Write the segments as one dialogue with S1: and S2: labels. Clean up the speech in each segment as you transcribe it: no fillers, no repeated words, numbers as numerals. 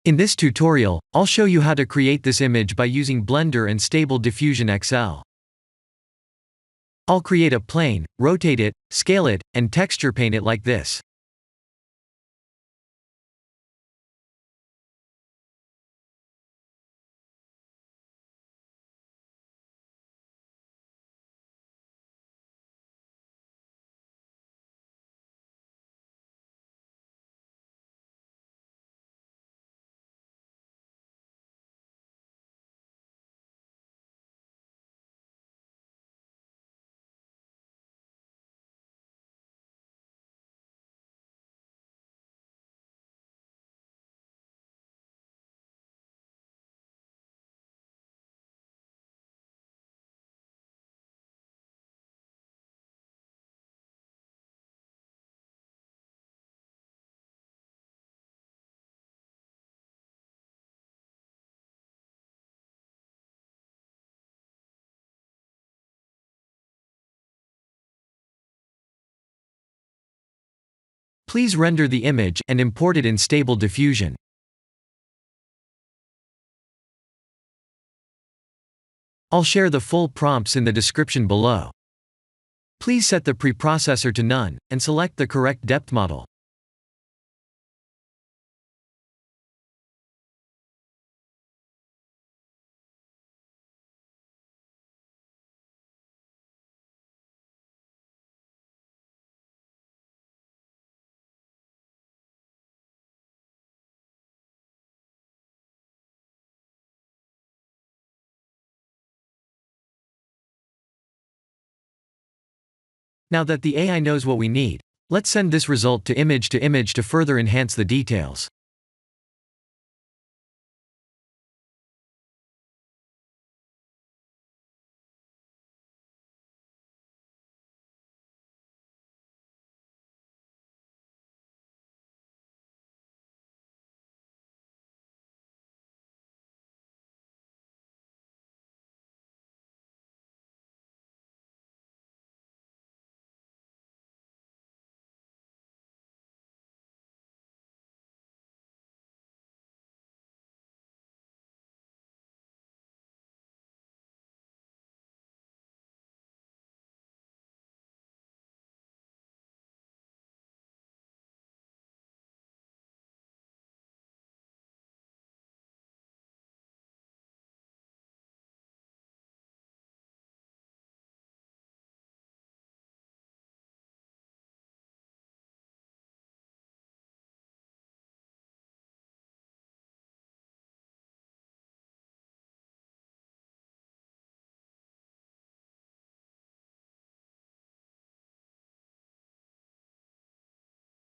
S1: In this tutorial, I'll show you how to create this image by using Blender and Stable Diffusion XL. I'll create a plane, rotate it, scale it, and texture paint it like this. Please render the image and import it in Stable Diffusion. I'll share the full prompts in the description below. Please set the preprocessor to none, and select the correct depth model. Now that the AI knows what we need, let's send this result to image to further enhance the details.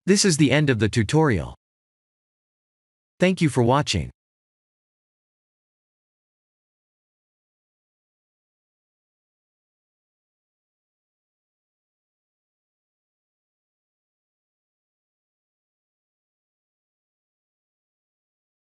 S1: This is the end of the tutorial. Thank you for watching.